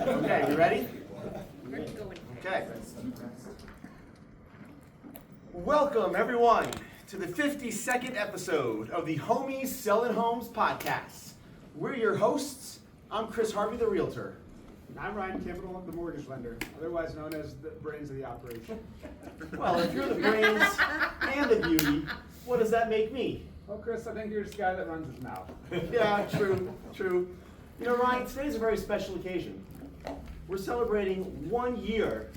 Okay, you ready? We're going. Okay. Welcome, everyone, to the 52nd episode of the Homies Selling Homes podcast. We're your hosts. I'm Chris Harvey, the realtor. And I'm Ryan Campagnola, the mortgage lender, otherwise known as the brains of the operation. Well, if you're the brains and the beauty, what does that make me? Well, Chris, I think you're just a guy that runs his mouth. Yeah, true. You know, Ryan, today's a very special occasion. We're celebrating 1 year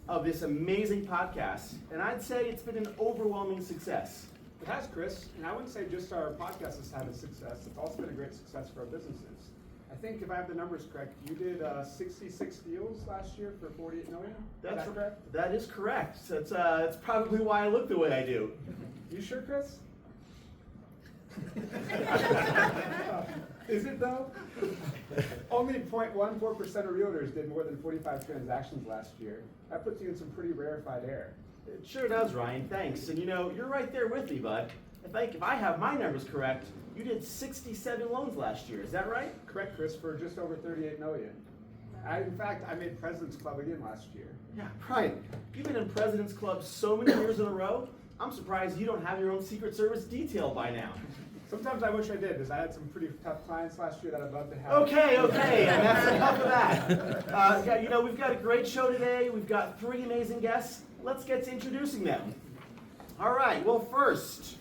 of this amazing podcast, and I'd say it's been an overwhelming success. It has, Chris, and I wouldn't say just our podcast has had a success, it's also been a great success for our businesses. I think if I have the numbers correct, you did 66 deals last year for $48 million? That's correct? That is correct. That's probably why I look the way I do. You sure, Chris? Is it though? Only 0.14% of realtors did more than 45 transactions last year. That puts you in some pretty rarefied air. It sure does, Ryan. Thanks. And you know, you're right there with me, bud. If I have my numbers correct, you did 67 loans last year. Is that right? Correct, Chris, for just over $38 million. In fact, I made President's Club again last year. Yeah, Ryan. You've been in President's Club so many years in a row. I'm surprised you don't have your own Secret Service detail by now. Sometimes I wish I did, because I had some pretty tough clients last year that I'd love to have. Okay, and that's enough of that. You know, we've got a great show today. We've got 3 amazing guests. Let's get to introducing them. All right, well, first,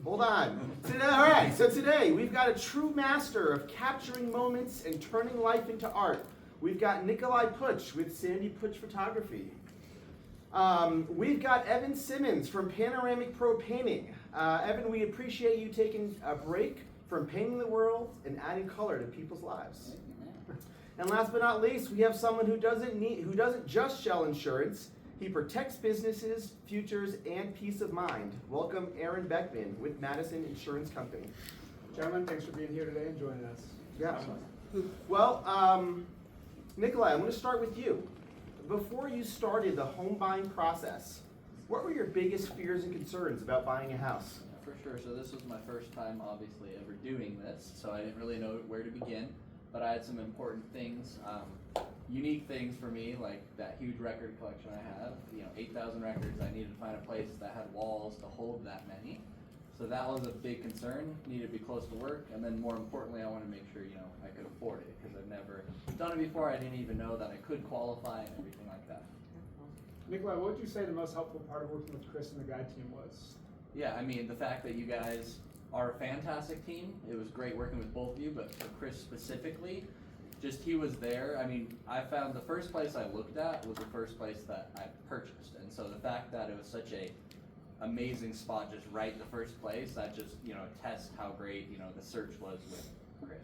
hold on. All right, so today we've got a true master of capturing moments and turning life into art. We've got Nikolai Putsch with Sandy Putsch Photography. We've got Evan Simmons from Panoramic Pro Painting. Evan, we appreciate you taking a break from painting the world and adding color to people's lives. And last but not least, we have someone who doesn't just sell insurance. He protects businesses, futures, and peace of mind. Welcome, Aaron Beckman with Madison Insurance Company. Gentlemen, thanks for being here today and joining us. Yeah. Well, Nikolai, I'm going to start with you. Before you started the home buying process, what were your biggest fears and concerns about buying a house? For sure. So this was my first time, obviously, ever doing this, so I didn't really know where to begin. But I had some important things, unique things for me, like that huge record collection I have. 8,000 records. I needed to find a place that had walls to hold that many. So that was a big concern. Needed to be close to work, and then more importantly, I wanted to make sure I could afford it, because I've never done it before. I didn't even know that I could qualify and everything like that. Nikolai, what would you say the most helpful part of working with Chris and the guide team was? Yeah, I mean, the fact that you guys are a fantastic team. It was great working with both of you, but for Chris specifically, just he was there. I mean, I found the first place I looked at was the first place that I purchased, and so the fact that it was such a amazing spot just right in the first place, that just attests how great the search was with Chris.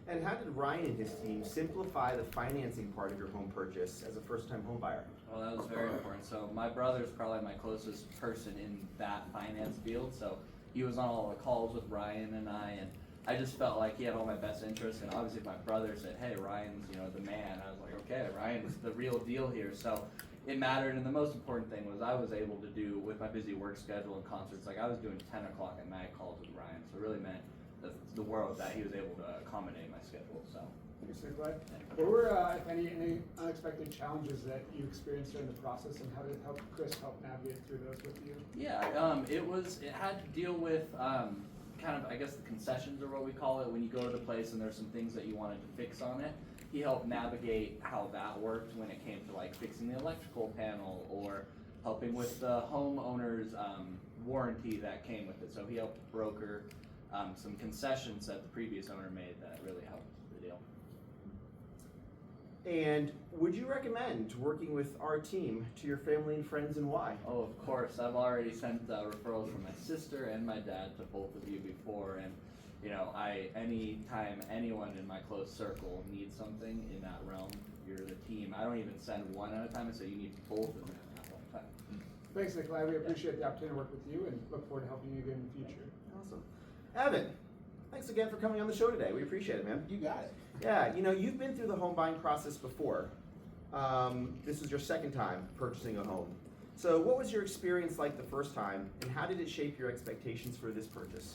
And how did Ryan and his team simplify the financing part of your home purchase as a first-time home buyer? Well, that was very important. So my brother's probably my closest person in that finance field, so he was on all the calls with Ryan and I just felt like he had all my best interests. And obviously if my brother said, hey, Ryan's the man, I was like, okay, Ryan's the real deal here. So it mattered, and the most important thing was I was able to do, with my busy work schedule and concerts, like I was doing 10 o'clock at night calls with Ryan, so it really meant the world that he was able to accommodate my schedule. So. Thanks, Nikolai. What were, if any unexpected challenges that you experienced during the process, and how did Chris help navigate through those with you? Yeah, it had to deal with kind of, I guess, the concessions are what we call it, when you go to the place and there's some things that you wanted to fix on it. He helped navigate how that worked when it came to like fixing the electrical panel or helping with the homeowner's warranty that came with it. So he helped broker some concessions that the previous owner made that really helped the deal. And would you recommend working with our team to your family and friends, and why? Oh, of course. I've already sent referrals from my sister and my dad to both of you before, and anytime anyone in my close circle needs something in that realm, you're the team. I don't even send one at a time. I say you need both of them at one time. Thanks, Nikolai. We appreciate the opportunity to work with you and look forward to helping you again in the future. Awesome. Evan, thanks again for coming on the show today. We appreciate it, man. You got it. Yeah, you've been through the home buying process before. This is your second time purchasing a home. So what was your experience like the first time, and how did it shape your expectations for this purchase?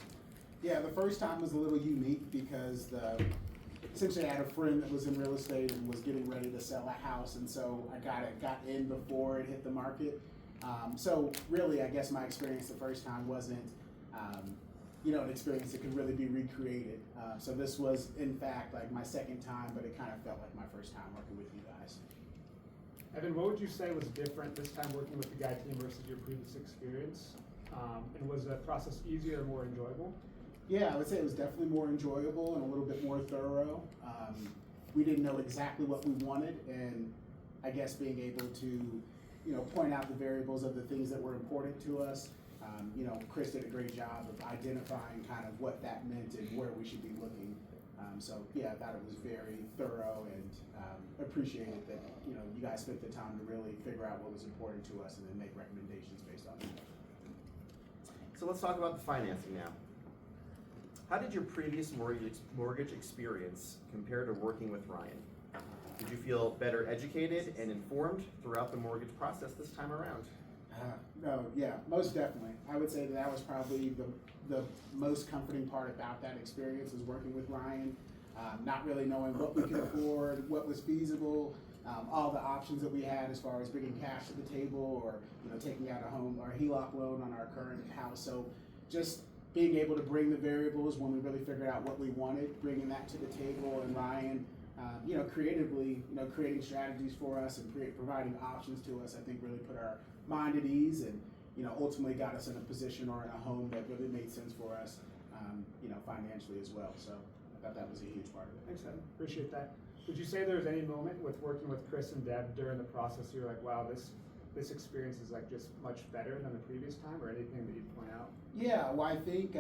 Yeah, the first time was a little unique because the essentially I had a friend that was in real estate and was getting ready to sell a house, and so I got in before it hit the market. So really, I guess my experience the first time wasn't, an experience that could really be recreated. So this was, in fact, like my second time, but it kind of felt like my first time working with you guys. Evan, what would you say was different this time working with the Guy team versus your previous experience? And was the process easier or more enjoyable? Yeah, I would say it was definitely more enjoyable and a little bit more thorough. We didn't know exactly what we wanted, and I guess being able to, point out the variables of the things that were important to us. Chris did a great job of identifying kind of what that meant and where we should be looking. So yeah, I thought it was very thorough, and appreciated that you guys spent the time to really figure out what was important to us and then make recommendations based on it. So let's talk about the financing now. How did your previous mortgage experience compare to working with Ryan? Did you feel better educated and informed throughout the mortgage process this time around? No, yeah, most definitely. I would say that was probably the most comforting part about that experience, was working with Ryan, not really knowing what we could afford, what was feasible, all the options that we had as far as bringing cash to the table, or taking out a home or a HELOC loan on our current house. So just being able to bring the variables when we really figured out what we wanted, bringing that to the table, and Ryan, creatively, creating strategies for us and providing options to us, I think really put our mind at ease, and ultimately got us in a position or in a home that really made sense for us, financially as well. So I thought that was a huge part of it. Thanks, Evan. Appreciate that. Would you say there was any moment with working with Chris and Deb during the process you're like, wow, this experience is like just much better than the previous time, or anything that you'd point out? Yeah, well, I think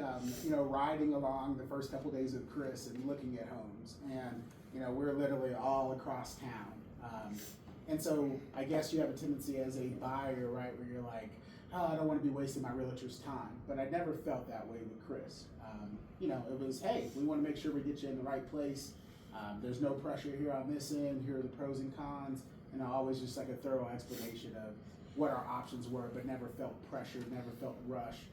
riding along the first couple days with Chris and looking at homes, and we're literally all across town, and so I guess you have a tendency as a buyer, right, where you're like, oh, I don't want to be wasting my realtor's time, but I never felt that way with Chris. It was, hey, we want to make sure we get you in the right place. There's no pressure here on this end. Here are the pros and cons, and always just like a thorough explanation of what our options were, but never felt pressured, never felt rushed,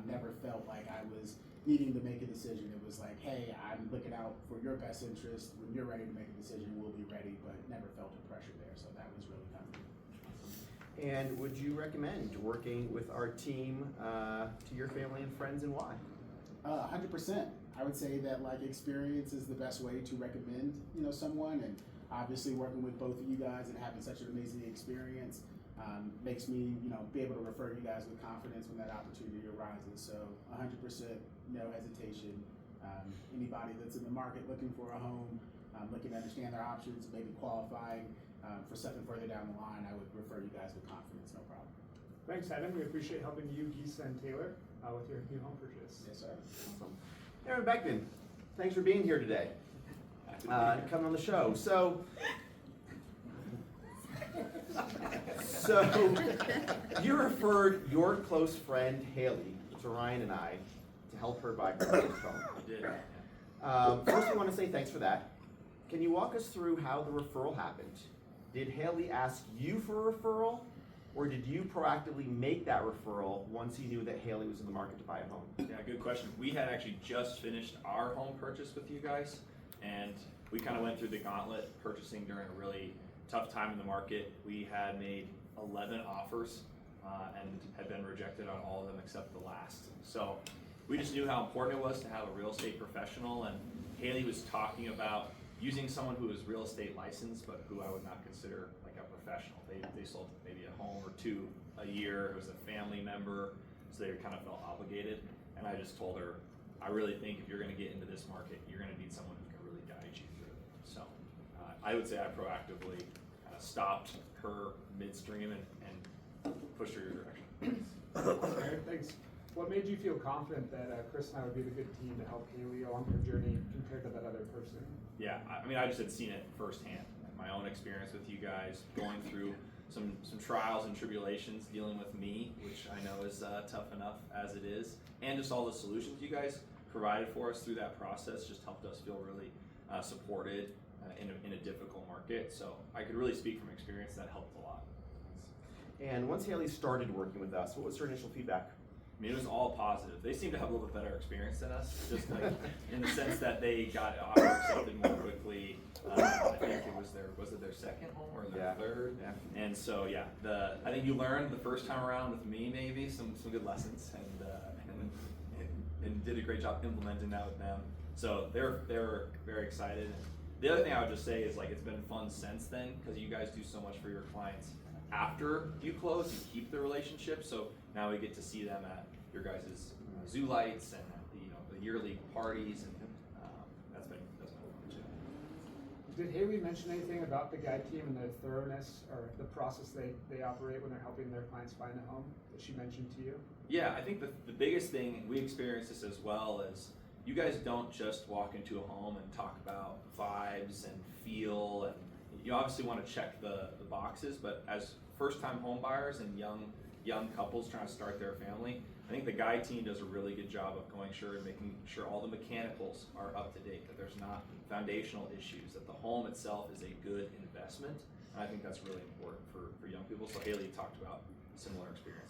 never felt like I was needing to make a decision. It was like, hey, I'm looking out for your best interest. When you're ready to make a decision, we'll be ready, but never felt the pressure there. So that was really comfortable. And would you recommend working with our team to your family and friends, and why? 100%. I would say that experience is the best way to recommend, someone, and obviously working with both of you guys and having such an amazing experience makes me, be able to refer you guys with confidence when that opportunity arises. So 100%, no hesitation. Anybody that's in the market looking for a home, looking to understand their options, maybe qualifying for something further down the line, I would refer you guys with confidence, no problem. Thanks, Evan. We appreciate helping you, Geese, and Taylor with your new home purchase. Yes, sir. Awesome. Aaron Beckman, thanks for being here today. Coming on the show. So you referred your close friend Haley to Ryan and I to help her buy her first home. I did. First, we want to say thanks for that. Can you walk us through how the referral happened? Did Haley ask you for a referral, or did you proactively make that referral once you knew that Haley was in the market to buy a home? Yeah, good question. We had actually just finished our home purchase with you guys, and we kind of went through the gauntlet purchasing during a really tough time in the market. We had made 11 offers and had been rejected on all of them except the last. So we just knew how important it was to have a real estate professional, and Haley was talking about using someone who was real estate licensed, but who I would not consider like a professional. They sold maybe a home or two a year. It was a family member, so they kind of felt obligated. And I just told her, I really think if you're going to get into this market, you're going to need someone who can really guide you through it. So I would say I proactively kind of stopped her midstream and pushed her your direction. Eric, thanks. What made you feel confident that Chris and I would be the good team to help Haley along her journey compared to that other person? Yeah, I mean, I just had seen it firsthand. My own experience with you guys, going through some trials and tribulations, dealing with me, which I know is tough enough as it is, and just all the solutions you guys provided for us through that process just helped us feel really supported in a difficult market. So I could really speak from experience that helped a lot. And once Haley started working with us, what was her initial feedback? I mean, it was all positive. They seem to have a little bit better experience than us, just like in the sense that they got offer accepted more quickly. I think it was their second home or their third? Yeah. And so yeah, I think you learned the first time around with me maybe some good lessons and did a great job implementing that with them. So they're very excited. The other thing I would just say is like it's been fun since then because you guys do so much for your clients. After you close, you keep the relationship. So now we get to see them at your guys' zoo lights and the yearly parties, and that's been fun too. Did Haley mention anything about the guide team and the thoroughness or the process they operate when they're helping their clients find a home that she mentioned to you? Yeah, I think the biggest thing, we experienced this as well, is you guys don't just walk into a home and talk about vibes and feel, and you obviously want to check the boxes, but as first-time home buyers and young couples trying to start their family, I think the guide team does a really good job of making sure all the mechanicals are up to date, that there's not foundational issues, that the home itself is a good investment, and I think that's really important for young people. So Haley talked about similar experiences.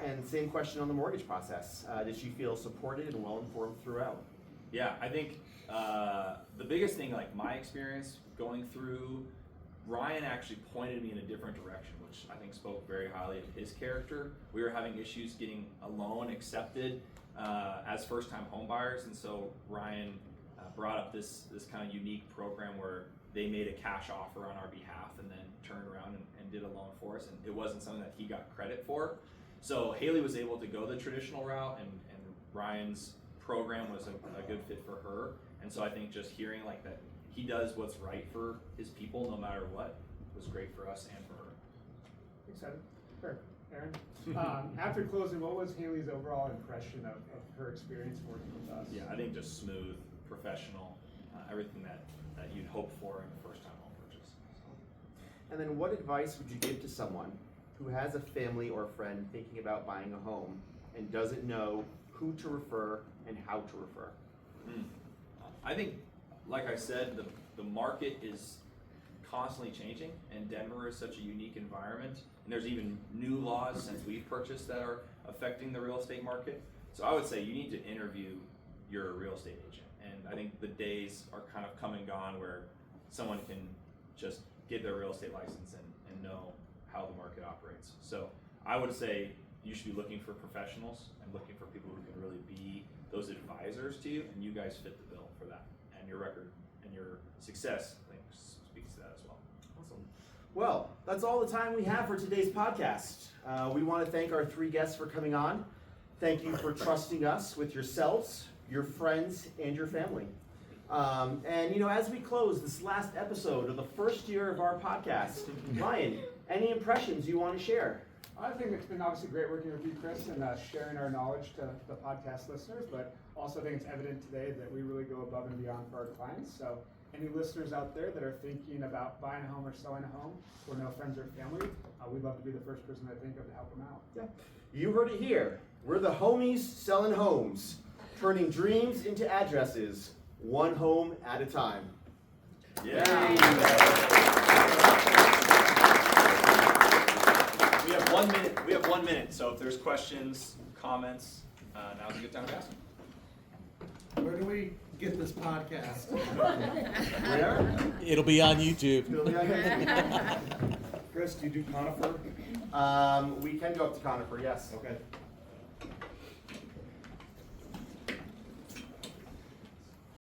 And same question on the mortgage process. Did she feel supported and well informed throughout? Yeah, I think the biggest thing, like my experience going through, Ryan actually pointed me in a different direction, which I think spoke very highly of his character. We were having issues getting a loan accepted as first-time home buyers, and so Ryan brought up this kind of unique program where they made a cash offer on our behalf and then turned around and did a loan for us, and it wasn't something that he got credit for. So Haley was able to go the traditional route, and Ryan's program was a good fit for her. And so I think just hearing like that he does what's right for his people no matter what was great for us and for her. Excited. Sure. Aaron? After closing, what was Haley's overall impression of her experience working with us? Yeah, I think just smooth, professional, everything that you'd hope for in a first-time home purchase. And then what advice would you give to someone who has a family or friend thinking about buying a home and doesn't know who to refer and how to refer? I think, like I said, the market is constantly changing, and Denver is such a unique environment, and there's even new laws since we've purchased that are affecting the real estate market. So I would say you need to interview your real estate agent, and I think the days are kind of come and gone where someone can just get their real estate license and know how the market operates. So I would say you should be looking for professionals and looking for people who can really be those advisors to you, and you guys fit the bill for that. And your record and your success, I think, speaks to that as well. Awesome. Well, that's all the time we have for today's podcast. We want to thank our three guests for coming on. Thank you for trusting us with yourselves, your friends, and your family. And as we close this last episode of the first year of our podcast, Ryan, any impressions you want to share? I think it's been obviously great working with you, Chris, and sharing our knowledge to the podcast listeners, but also I think it's evident today that we really go above and beyond for our clients. So any listeners out there that are thinking about buying a home or selling a home or no friends or family, we'd love to be the first person I think of to help them out. Yeah. You heard it here. We're the homies selling homes, turning dreams into addresses, one home at a time. Yeah. We have 1 minute. So if there's questions, comments, now's a good time to ask them. Where do we get this podcast? Where? It'll be on YouTube. Chris, do you do conifer? We can go up to Conifer, yes. Okay.